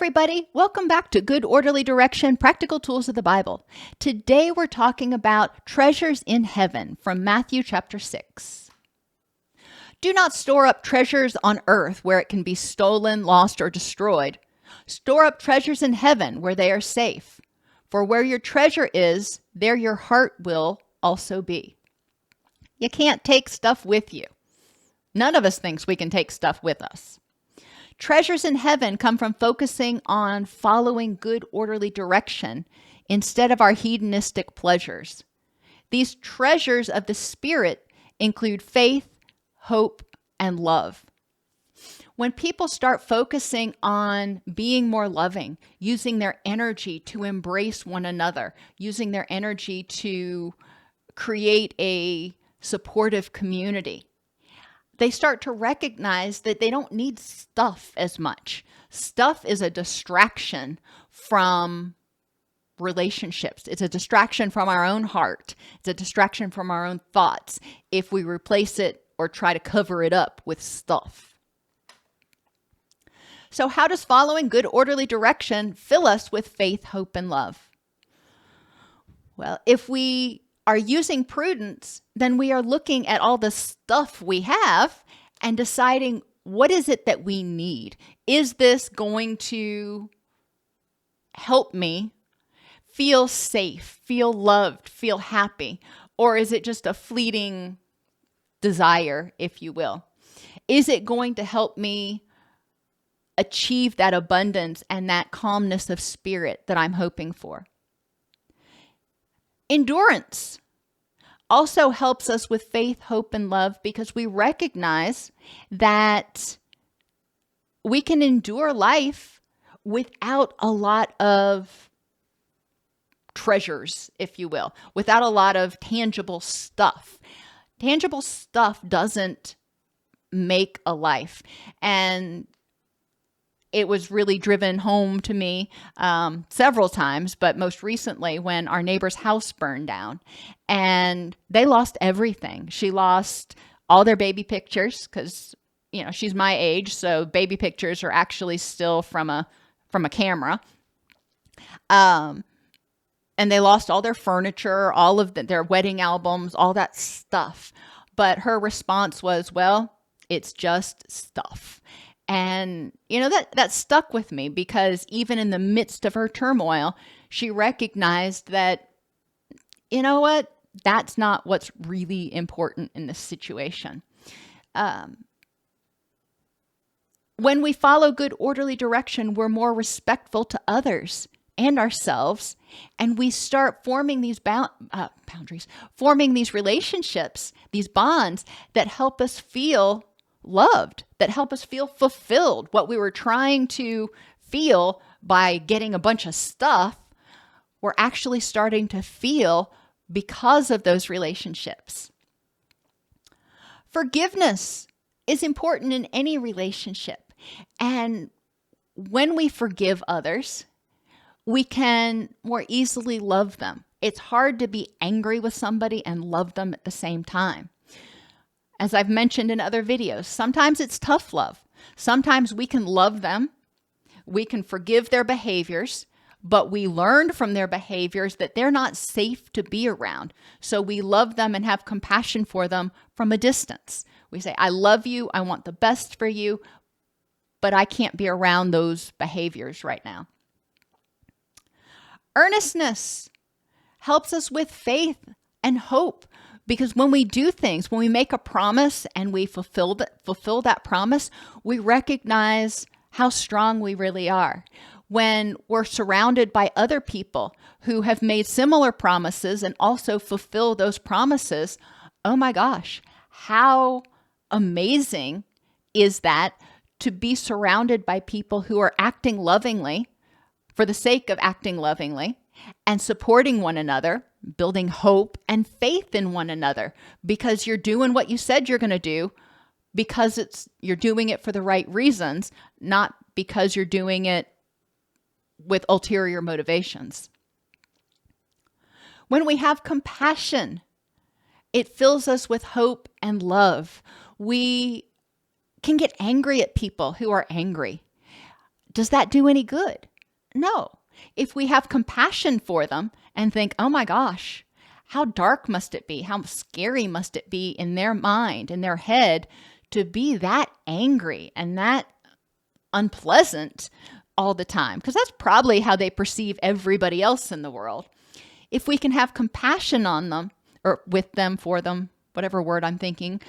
Everybody, welcome back to Good Orderly Direction, Practical Tools of the Bible. Today we're talking about treasures in heaven from Matthew chapter 6. Do not store up treasures on earth where it can be stolen, lost, or destroyed. Store up treasures in heaven where they are safe. For where your treasure is, there your heart will also be. You can't take stuff with you. None of us thinks we can take stuff with us. Treasures in heaven come from focusing on following good orderly direction instead of our hedonistic pleasures. These treasures of the Spirit include faith, hope, and love. When people start focusing on being more loving, using their energy to embrace one another, using their energy to create a supportive community, they start to recognize that they don't need stuff as much. Stuff is a distraction from relationships. It's a distraction from our own heart. It's a distraction from our own thoughts if we replace it or try to cover it up with stuff. So how does following good orderly direction fill us with faith, hope, and love? Well, if we are using prudence, then we are looking at all the stuff we have and deciding, what is it that we need? Is this going to help me feel safe, feel loved, feel happy? Or is it just a fleeting desire, if you will? Is it going to help me achieve that abundance and that calmness of spirit that I'm hoping for? Endurance also helps us with faith, hope, and love because we recognize that we can endure life without a lot of treasures, if you will, without a lot of tangible stuff. Tangible stuff doesn't make a life. And it was really driven home to me several times, but most recently when our neighbor's house burned down and they lost everything. She lost all their baby pictures because, she's my age. So baby pictures are actually still from a camera. And they lost all their furniture, all of their wedding albums, all that stuff. But her response was, well, it's just stuff. And, that stuck with me because even in the midst of her turmoil, she recognized that, you know what, that's not what's really important in this situation. When we follow good orderly direction, we're more respectful to others and ourselves, and we start forming these boundaries, forming these relationships, these bonds that help us feel loved, that help us feel fulfilled. What we were trying to feel by getting a bunch of stuff, we're actually starting to feel because of those relationships. Forgiveness is important in any relationship. And when we forgive others, we can more easily love them. It's hard to be angry with somebody and love them at the same time. As I've mentioned in other videos, sometimes it's tough love. Sometimes we can love them, we can forgive their behaviors, but we learned from their behaviors that they're not safe to be around. So we love them and have compassion for them from a distance. We say, I love you, I want the best for you, but I can't be around those behaviors right now. Earnestness helps us with faith and hope. Because when we do things, when we make a promise and we fulfill that promise, we recognize how strong we really are. When we're surrounded by other people who have made similar promises and also fulfill those promises, oh my gosh, how amazing is that to be surrounded by people who are acting lovingly for the sake of acting lovingly and supporting one another, building hope and faith in one another because you're doing what you said you're going to do because you're doing it for the right reasons, not because you're doing it with ulterior motivations. When we have compassion, it fills us with hope and love. We can get angry at people who are angry. Does that do any good? No. If we have compassion for them and think, oh my gosh, how dark must it be? How scary must it be in their mind, in their head, to be that angry and that unpleasant all the time? Because that's probably how they perceive everybody else in the world. If we can have compassion on them, or with them, for them, whatever word I'm thinking,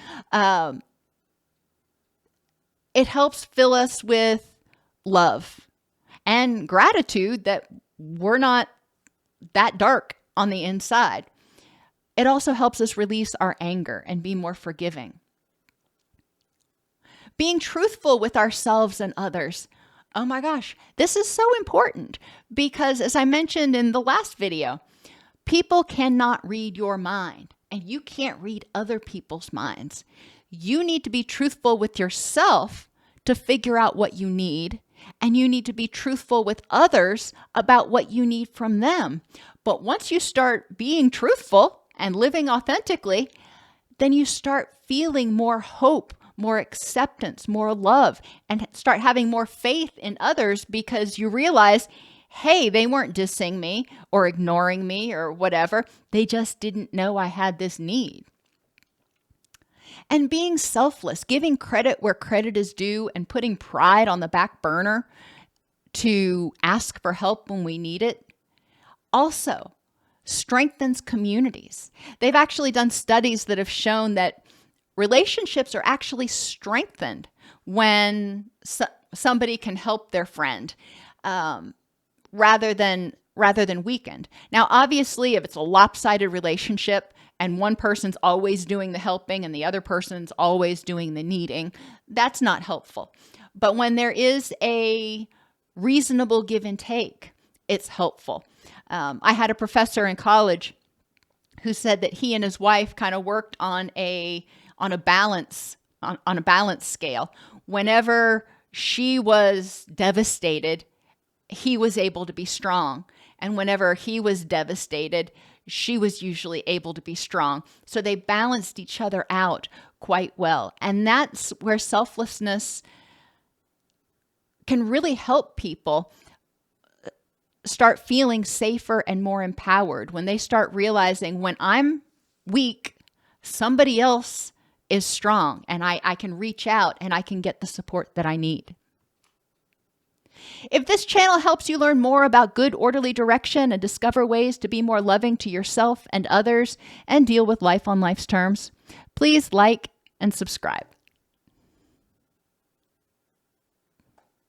it helps fill us with love and gratitude that we're not that dark on the inside. It also helps us release our anger and be more forgiving. Being truthful with ourselves and others. Oh my gosh, this is so important because, as I mentioned in the last video, people cannot read your mind and you can't read other people's minds. You need to be truthful with yourself to figure out what you need, and you need to be truthful with others about what you need from them. But once you start being truthful and living authentically, then you start feeling more hope, more acceptance, more love, and start having more faith in others because you realize, hey, they weren't dissing me or ignoring me or whatever. They just didn't know I had this need. And being selfless, giving credit where credit is due and putting pride on the back burner to ask for help when we need it, also strengthens communities. They've actually done studies that have shown that relationships are actually strengthened when somebody can help their friend rather than weakened. Now, obviously, if it's a lopsided relationship and one person's always doing the helping and the other person's always doing the needing, that's not helpful. But when there is a reasonable give and take, it's helpful. I had a professor in college who said that he and his wife kind of worked on a balance scale. Whenever she was devastated, he was able to be strong. And whenever he was devastated, she was usually able to be strong. So they balanced each other out quite well. And that's where selflessness can really help people start feeling safer and more empowered when they start realizing when I'm weak, somebody else is strong and I can reach out and I can get the support that I need. If this channel helps you learn more about good, orderly direction and discover ways to be more loving to yourself and others and deal with life on life's terms, please like and subscribe.